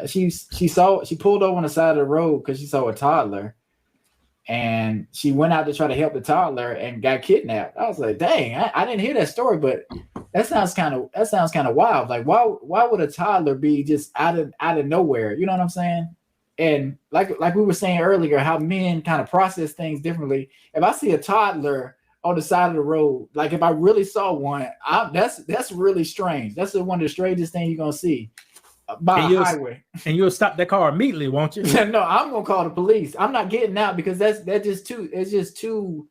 she pulled over on the side of the road because she saw a toddler, and she went out to try to help the toddler and got kidnapped. I was like, dang, I didn't hear that story, but that sounds kind of wild. Like, why would a toddler be just out of nowhere? You know what I'm saying? And like we were saying earlier, how men kind of process things differently. If I see a toddler on the side of the road, like if I really saw one, that's really strange. That's one of the strangest things you're gonna see by a highway. And you'll stop that car immediately, won't you? No, I'm gonna call the police. I'm not getting out because that's just too. It's just too.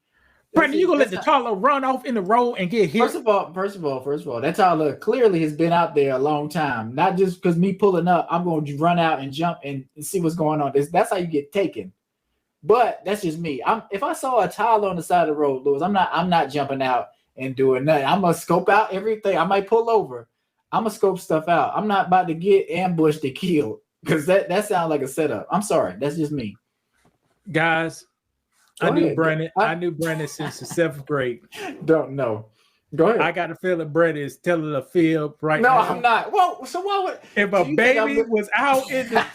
Brandon, you gonna let the toddler run off in the road and get hit? First of all, that toddler clearly has been out there a long time. Not just because me pulling up, I'm going to run out and jump and see what's going on. That's how you get taken. But that's just me. If I saw a toddler on the side of the road, Louis, I'm not jumping out and doing nothing. I'm gonna scope out everything. I might pull over. I'm gonna scope stuff out. I'm not about to get ambushed and killed because that sounds like a setup. I'm sorry. That's just me. Guys. I knew Brandon since the 7th grade. Don't know. Go ahead. I got a feeling Brandon is telling a fib right now. No, I'm not. Well, so why would if a baby was out in the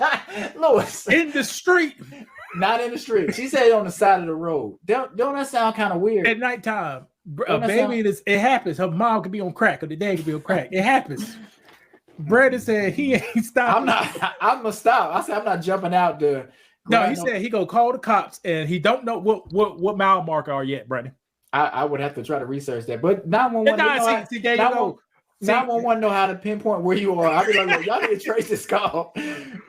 Louis in the street? Not in the street. She said on the side of the road. Don't that sound kind of weird? At nighttime, a baby it happens. Her mom could be on crack or the dad could be on crack. It happens. Brandon said he ain't stopping. I'm gonna stop. I said I'm not jumping out there. No, he said he gonna call the cops, and he don't know what mile marker are yet, Brandon. I would have to try to research that, but 911 know how to pinpoint where you are. I be like, y'all need to trace this call,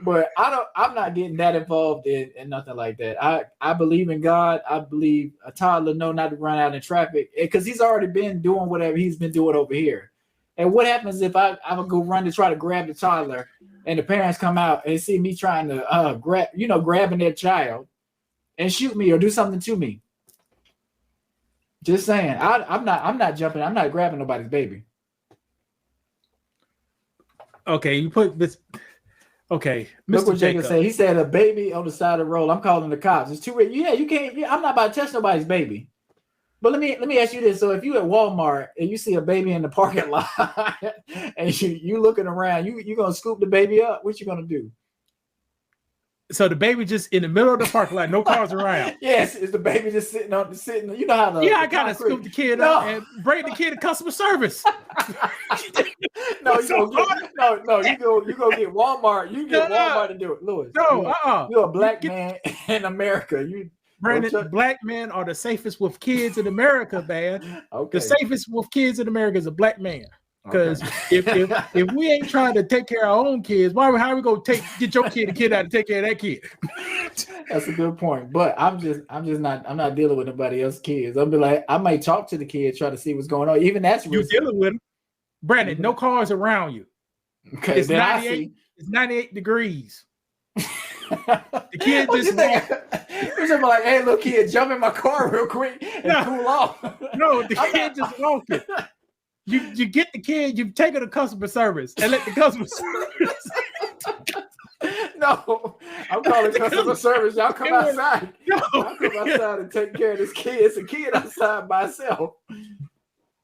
but I'm not getting that involved in nothing like that. I believe in God. I believe a toddler know not to run out in traffic because he's already been doing whatever he's been doing over here. And what happens if I would go run to try to grab the toddler? And the parents come out and see me trying to grabbing their child and shoot me or do something to me. Just saying, I'm not jumping. I'm not grabbing nobody's baby. Okay, you put this. Okay, Look what Jacob said. He said a baby on the side of the road. I'm calling the cops. It's too late. Yeah, you can't. I'm not about to touch nobody's baby. But let me ask you this. So if you at Walmart and you see a baby in the parking lot and you looking around, you gonna scoop the baby up? What you gonna do? So the baby just in the middle of the parking lot, no cars around. Yes, is the baby just sitting? You know how I gotta scoop the kid up and bring the kid to customer service. No, you go get Walmart. You get Walmart to do it, Louis. No, you're a black man in America. Brandon, black men are the safest with kids in America, man. Okay. The safest with kids in America is a black man. Because if we ain't trying to take care of our own kids, how are we gonna get your kid out and take care of that kid? That's a good point. But I'm not dealing with nobody else's kids. I'll be like, I might talk to the kid, try to see what's going on. Even that's you're dealing with them. Brandon, no cars around you. Okay, it's 98. It's 98 degrees. The kid just walking. Like, hey, little kid, jump in my car real quick and cool off. No, the kid just walking. You get the kid, you take her to customer service and let the customer service. No, I'm calling customer service. Y'all come outside. No. Y'all come outside and take care of this kid. It's a kid outside by itself.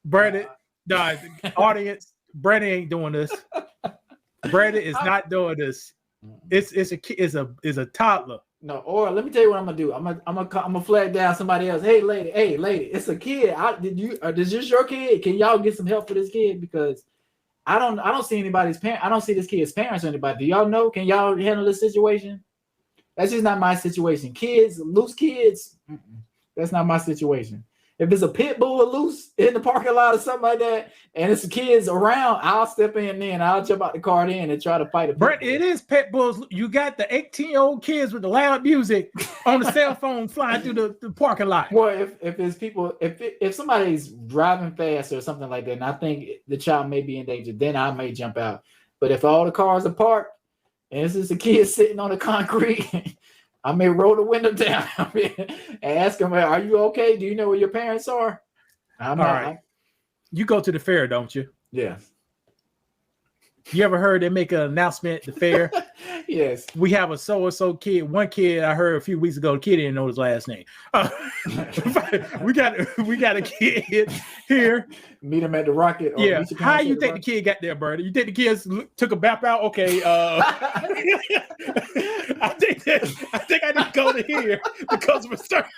Brandon, audience, Brandon ain't doing this. Brandon is not doing this. It's a toddler. No, or let me tell you what I'm gonna do. I'm gonna flag down somebody else. Hey, lady, it's a kid. Is this your kid? Can y'all get some help for this kid? Because I don't see anybody's parent. I don't see this kid's parents or anybody. Do y'all know? Can y'all handle this situation? That's just not my situation. Kids, loose kids. That's not my situation. If it's a pit bull loose in the parking lot or something like that, and it's kids around, I'll step in then. I'll jump out the car then and try to fight it. Brett, it is pit bulls. You got the 18-year-old kids with the loud music on the cell phone flying through the parking lot. Well, if it's people, if somebody's driving fast or something like that, and I think the child may be in danger, then I may jump out. But if all the cars are parked and it's just a kid sitting on the concrete, I may roll the window down and ask them, "Are you okay? Do you know where your parents are?" All right. You go to the fair, don't you? Yeah. You ever heard they make an announcement at the fair? Yes. We have a so-and-so kid. One kid I heard a few weeks ago, the kid didn't know his last name. We got a kid here. Meet him at the Rocket. Or Yeah. meet your How parents you at think the kid got there, Bernie? You think the kids took a bap out? Okay. I think I need to go to here. The customer service.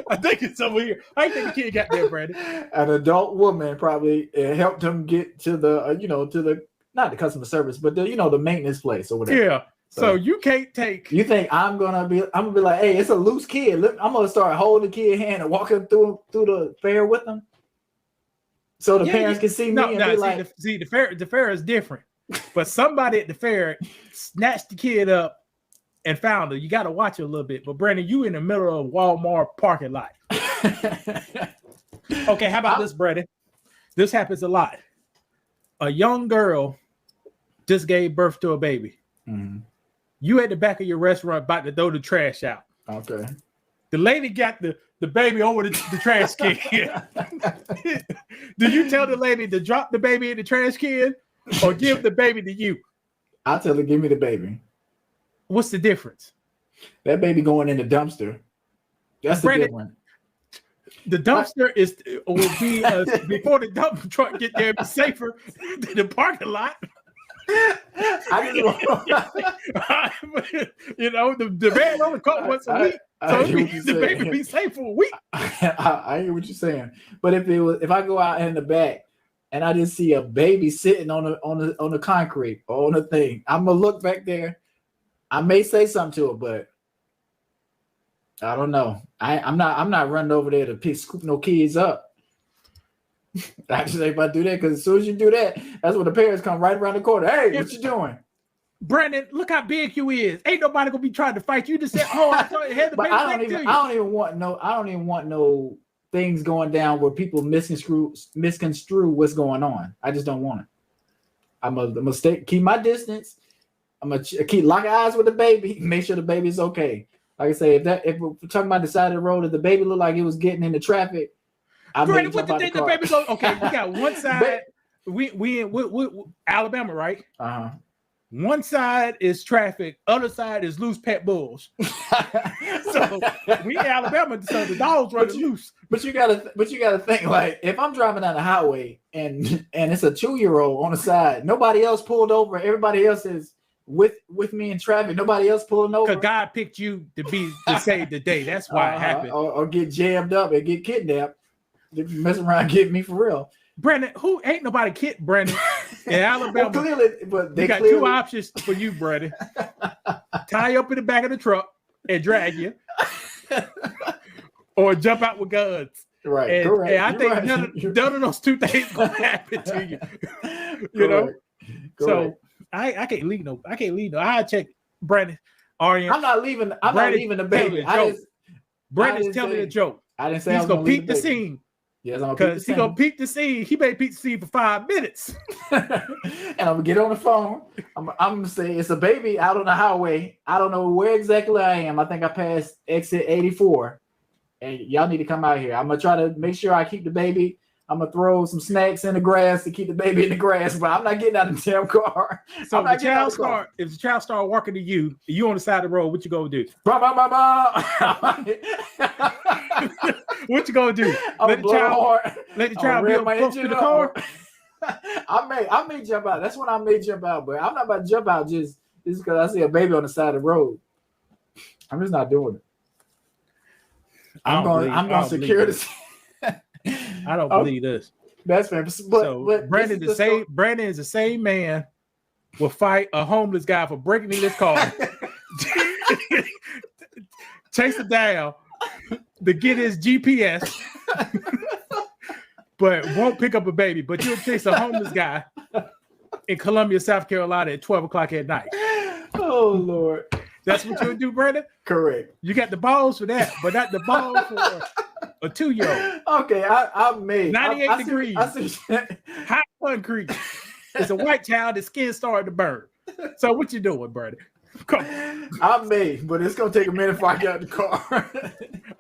I think it's over here. How you think the kid got there, Brandon? An adult woman probably helped him get to the, to the, not the customer service, but the, the maintenance place or whatever. Yeah. So you can't take. You think I'm gonna be like, hey, it's a loose kid. Look, I'm gonna start holding the kid's hand and walking through the fair with them, so the parents can see me and be like, the fair is different. But somebody at the fair snatched the kid up and found her. You got to watch her a little bit. But Brandon, you in the middle of Walmart parking lot. Okay, how about this, Brandon? This happens a lot. A young girl just gave birth to a baby. Mm-hmm. You at the back of your restaurant about to throw the trash out. Okay. The lady got the baby over the trash can. Do you tell the lady to drop the baby in the trash can or give the baby to you? I'll tell her, give me the baby. What's the difference? That baby going in the dumpster. That's the difference. The dumpster will be before the dump truck get there, be safer than the parking lot. The van only comes once a week, so the baby be safe for a week. I hear what you're saying, but if I go out in the back and I just see a baby sitting on the concrete or on the thing, I'm gonna look back there. I may say something to her, but I don't know. I'm not running over there to scoop no kids up. I just ain't about to do that, because as soon as you do that, that's when the parents come right around the corner. Hey, what you doing? Brandon, look how big you is. Ain't nobody gonna be trying to fight you. You just said, "Oh, I thought you had the baby." I don't even want no things going down where people misconstrue what's going on. I just don't want it. I'm a mistake. Keep my distance. I'm gonna keep locking eyes with the baby. Make sure the baby's okay. Like I say, if we're talking about the side of the road, if the baby looked like it was getting into traffic, Brandon, what did the baby go? Okay, we got one side. we Alabama, right? Uh-huh. One side is traffic, other side is loose pet bulls. So we in Alabama, so the dogs run loose. But you gotta think, like, if I'm driving down the highway and it's a 2-year-old on the side, nobody else pulled over, everybody else is with me in traffic, nobody else pulling over. Because God picked you to save the day. That's why it happened. Or get jammed up and get kidnapped. They mess around and get me for real. Brandon, who ain't nobody kid Brandon in Alabama? Well, clearly, but they got two options for you, Brandon. Tie you up in the back of the truck and drag you, or jump out with guns. Right, and, correct. And I think none of those two things gonna happen to you. You know. So I can't leave no. I check Brandon. Arian. I'm not leaving the baby. Brandon's telling a joke. I didn't say he's gonna peep the scene. Yes, I'm because he's gonna peep the scene. He may peep the scene for 5 minutes. And I'm gonna get on the phone. I'm gonna say it's a baby out on the highway. I don't know where exactly I am. I think I passed exit 84. And y'all need to come out here. I'm gonna try to make sure I keep the baby. I'm gonna throw some snacks in the grass to keep the baby in the grass, but I'm not getting out of the damn car. So if the child start walking to you, you on the side of the road, what you gonna do? What you gonna do? Let the child be close to the car. I may jump out. That's when I may jump out, but I'm not about to jump out just because I see a baby on the side of the road. I'm just not doing it. I'm going to secure this. I don't believe this. That's fair. But Brandon is the same man will fight a homeless guy for breaking in his car, chase him down to get his GPS, but won't pick up a baby. But you'll chase a homeless guy in Columbia, South Carolina at 12 o'clock at night. Oh, Lord. That's what you'll do, Brandon? Correct. You got the balls for that, but not the balls for a 2-year-old. Okay, I made 98 degrees. Hot concrete. It's a white child. His skin started to burn. So what you doing, Brandon? Come on. I made, but it's gonna take a minute before I get out the car.